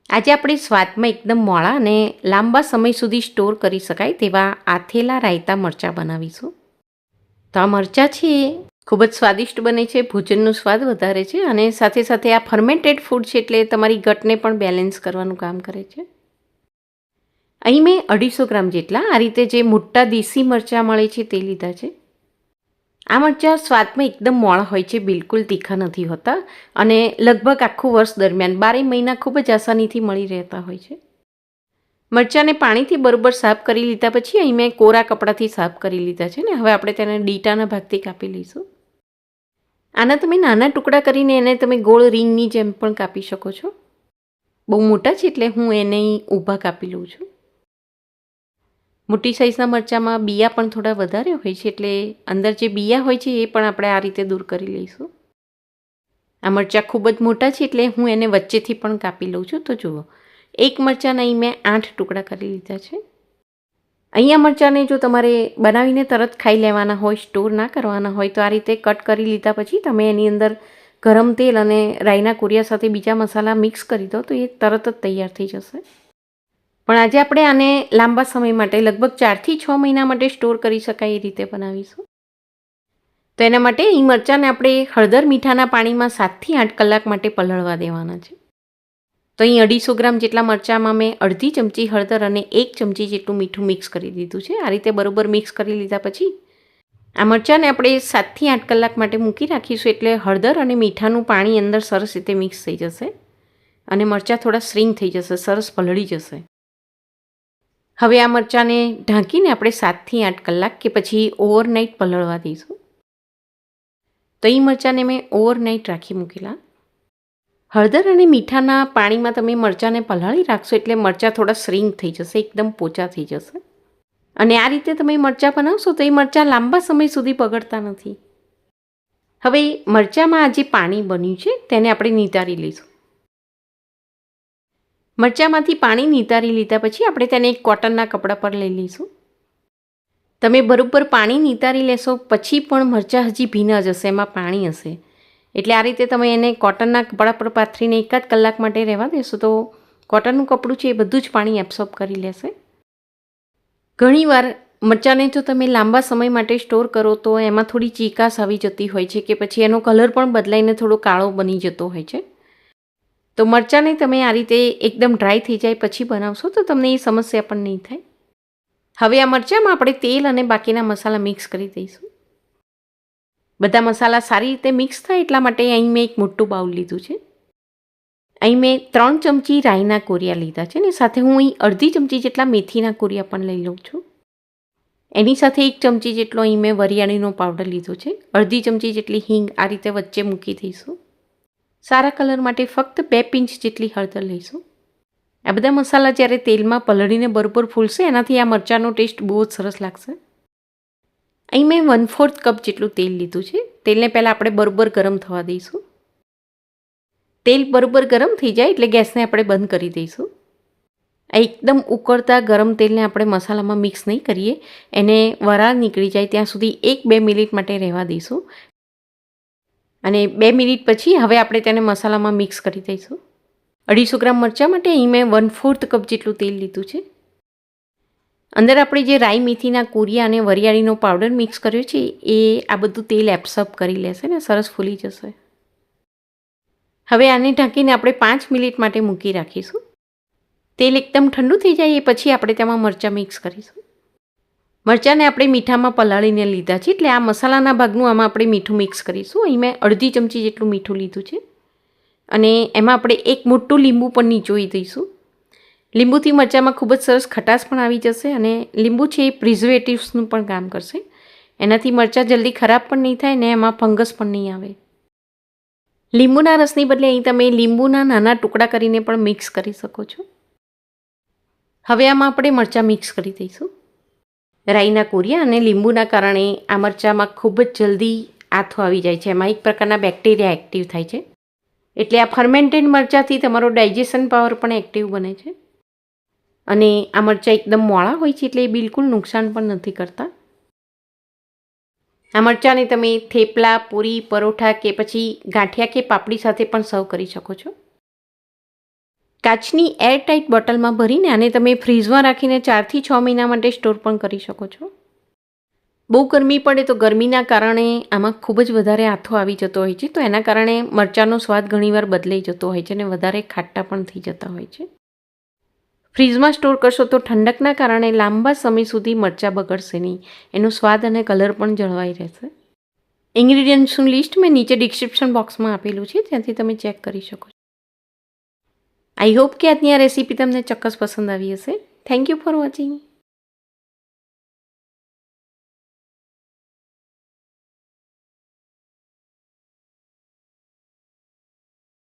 આજે આપણે સ્વાદમાં એકદમ મોળા અને લાંબા સમય સુધી સ્ટોર કરી શકાય તેવા આથેલા રાયતા મરચાં બનાવીશું. તો આ મરચાં છે એ ખૂબ જ સ્વાદિષ્ટ બને છે, ભોજનનો સ્વાદ વધારે છે અને સાથે સાથે આ ફર્મેન્ટેડ ફૂડ છે એટલે તમારી ગટને પણ બેલેન્સ કરવાનું કામ કરે છે. અહીં મેં 250 ગ્રામ જેટલા આ રીતે જે મોટા દેશી મરચાં મળે છે તે લીધા છે. આ મરચાં સ્વાદમાં એકદમ મોળા હોય છે, બિલકુલ તીખા નથી હોતા અને લગભગ આખું વર્ષ દરમિયાન 12 મહિના ખૂબ જ આસાનીથી મળી રહેતા હોય છે. મરચાંને પાણીથી બરોબર સાફ કરી લીધા પછી અહીં મેં કોરા કપડાથી સાફ કરી લીધા છે ને હવે આપણે તેને ડીટાના ભાગથી કાપી લઈશું. આના તમે નાના ટુકડા કરીને એને તમે ગોળ રીંગની જેમ પણ કાપી શકો છો. બહુ મોટા છે એટલે હું એને ઊભા કાપી લઉં છું. મોટી સાઇઝના મરચાંમાં બિયા પણ થોડા વધારે હોય છે એટલે અંદર જે બિયા હોય છે એ પણ આપણે આ રીતે દૂર કરી લઈશું. આ મરચાં ખૂબ જ મોટા છે એટલે હું એને વચ્ચેથી પણ કાપી લઉં છું. તો જુઓ, એક મરચાંના અહીં મેં 8 ટુકડા કરી લીધા છે. અહીંયા મરચાંને જો તમારે બનાવીને તરત ખાઈ લેવાના હોય, સ્ટોર ના કરવાના હોય તો આ રીતે કટ કરી લીધા પછી તમે એની અંદર ગરમ તેલ અને રાઈના કુરિયા સાથે બીજા મસાલા મિક્સ કરી દો તો એ તરત જ તૈયાર થઈ જશે. પણ આજે આપણે આને લાંબા સમય માટે લગભગ 4 થી 6 મહિના માટે સ્ટોર કરી શકાય એ રીતે બનાવીશું. તો એના માટે એ મરચાંને આપણે હળદર મીઠાના પાણીમાં 7 થી 8 કલાક માટે પલળવા દેવાના છે. તો અહીં 250 ગ્રામ જેટલા મરચાંમાં મેં અડધી ચમચી હળદર અને 1 ચમચી જેટલું મીઠું મિક્સ કરી દીધું છે. આ રીતે બરોબર મિક્સ કરી લીધા પછી આ મરચાંને આપણે 7 થી 8 કલાક માટે મૂકી રાખીશું એટલે હળદર અને મીઠાનું પાણી અંદર સરસ રીતે મિક્સ થઈ જશે અને મરચાં થોડા શ્રિંક થઈ જશે, સરસ પલળી જશે. હવે આ મરચાંને ઢાંકીને આપણે 7 થી 8 કલાક કે પછી ઓવરનાઇટ પલળવા દઈશું. તો એ મરચાંને મેં ઓવરનાઇટ રાખી મૂકેલા. હળદર અને મીઠાના પાણીમાં તમે મરચાંને પલાળી રાખશો એટલે મરચાં થોડા શ્રિંક થઈ જશે, એકદમ પોચા થઈ જશે. અને આ રીતે તમે મરચાં બનાવશો તો એ મરચાં લાંબા સમય સુધી બગડતા નથી. હવે મરચાંમાં આ જે પાણી બન્યું છે તેને આપણે નિતારી લઈશું. મરચાંમાંથી પાણી નિતારી લીધા પછી આપણે તેને એક કોટનના કપડા પર લઈ લઈશું. તમે બરોબર પાણી નિતારી લેશો પછી પણ મરચાં હજી ભીના જ હશે, એમાં પાણી હશે. એટલે આ રીતે તમે એને કોટનના કપડા પર પાથરીને 1 કલાક માટે રહેવા દેશો તો કોટનનું કપડું છે એ બધું જ પાણી એબ્સોર્બ કરી લેશે. ઘણીવાર મરચાંને જો તમે લાંબા સમય માટે સ્ટોર કરો તો એમાં થોડી ચીકાશ આવી જતી હોય છે કે પછી એનો કલર પણ બદલાઈને થોડો કાળો બની જતો હોય છે. તો મરચાંને તમે આ રીતે એકદમ ડ્રાય થઈ જાય પછી બનાવશો તો તમને એ સમસ્યા પણ નહીં થાય. હવે આ મરચાંમાં આપણે તેલ અને બાકીના મસાલા મિક્સ કરી દઈશું. બધા મસાલા સારી રીતે મિક્સ થાય એટલા માટે અહીં મેં એક મોટું બાઉલ લીધું છે. અહીં મેં 3 ચમચી રાઈના કોરિયા લીધા છે ને સાથે હું અહીં અડધી ચમચી જેટલા મેથીના કોરિયા પણ લઈ લઉં છું. એની સાથે 1 ચમચી જેટલો અહીં મેં વરિયાળીનો પાવડર લીધો છે. અડધી ચમચી જેટલી હિંગ આ રીતે વચ્ચે મૂકી દઈશું. સારા કલર માટે ફક્ત 2 પિંચ જેટલી હળદર લઈશું. આ બધા મસાલા જ્યારે તેલમાં પલળીને બરોબર ફૂલશે એનાથી આ મરચાંનો ટેસ્ટ બહુ જ સરસ લાગશે. અહીં મેં 1/4 કપ જેટલું તેલ લીધું છે. તેલને પહેલાં આપણે બરોબર ગરમ થવા દઈશું. તેલ બરોબર ગરમ થઈ જાય એટલે ગેસને આપણે બંધ કરી દઈશું. આ એકદમ ઉકળતા ગરમ તેલને આપણે મસાલામાં મિક્સ નહીં કરીએ, એને વરાળ નીકળી જાય ત્યાં સુધી 1-2 મિનિટ માટે રહેવા દઈશું. અને 2 મિનિટ પછી હવે આપણે તેને મસાલામાં મિક્સ કરી દઈશું. 250 ગ્રામ મરચાં માટે અહીં મેં 1/4 કપ જેટલું તેલ લીધું છે. અંદર આપણે જે રાઈ મેથીના કોરિયા અને વરિયાળીનો પાવડર મિક્સ કર્યો છે એ આ બધું તેલ એબ્સોર્બ કરી લેશે ને સરસ ફૂલી જશે. હવે આને ઢાંકીને આપણે 5 મિનિટ માટે મૂકી રાખીશું. તેલ એકદમ ઠંડુ થઈ જાય એ પછી આપણે તેમાં મરચાં મિક્સ કરીશું. મરચાંને આપણે મીઠામાં પલાળીને લીધા છે એટલે આ મસાલાના ભાગનું આમાં આપણે મીઠું મિક્સ કરીશું. અહીં મેં અડધી ચમચી જેટલું મીઠું લીધું છે અને એમાં આપણે એક મોટું લીંબુ પણ નીચોવી દઈશું. લીંબુથી મરચાંમાં ખૂબ જ સરસ ખટાશ પણ આવી જશે અને લીંબુ છે એ પ્રિઝર્વેટિવ્સનું પણ કામ કરશે. એનાથી મરચાં જલ્દી ખરાબ પણ નહીં થાય ને એમાં ફંગસ પણ નહીં આવે. લીંબુના રસની બદલે અહીં તમે લીંબુના નાના ટુકડા કરીને પણ મિક્સ કરી શકો છો. હવે આમાં આપણે મરચાં મિક્સ કરી દઈશું. રાઈના કોરિયા અને લીંબુના કારણે આ મરચાંમાં ખૂબ જ જલ્દી આથો આવી જાય છે. એમાં એક પ્રકારના બેક્ટેરિયા એક્ટિવ થાય છે એટલે આ ફર્મેન્ટેડ મરચાંથી તમારો ડાયજેશન પાવર પણ એક્ટિવ બને છે. અને આ મરચાં એકદમ મોળા હોય છે એટલે એ બિલકુલ નુકસાન પણ નથી કરતા. આ મરચાંને તમે થેપલા, પૂરી, પરોઠા કે પછી ગાંઠિયા કે પાપડી સાથે પણ સર્વ કરી શકો છો. કાચની એરટાઇટ બોટલમાં ભરીને આને તમે ફ્રીઝમાં રાખીને 4 થી 6 મહિના માટે સ્ટોર પણ કરી શકો છો. બહુ ગરમી પડે તો ગરમીના કારણે આમાં ખૂબ જ વધારે આથો આવી જતો હોય છે, તો એના કારણે મરચાંનો સ્વાદ ઘણીવાર બદલાઈ જતો હોય છે અને વધારે ખાટા પણ થઈ જતા હોય છે. ફ્રીઝમાં સ્ટોર કરશો તો ઠંડકના કારણે લાંબા સમય સુધી મરચાં બગડશે નહીં, એનો સ્વાદ અને કલર પણ જળવાઈ રહેશે. ઇન્ગ્રીડિયન્ટ્સનું લિસ્ટ મેં નીચે ડિસ્ક્રિપ્શન બોક્સમાં આપેલું છે, ત્યાંથી તમે ચેક કરી શકો છો. આઈ હોપ કે આજની આ રેસીપી તમને ચોક્કસ પસંદ આવી હશે. Thank you for watching.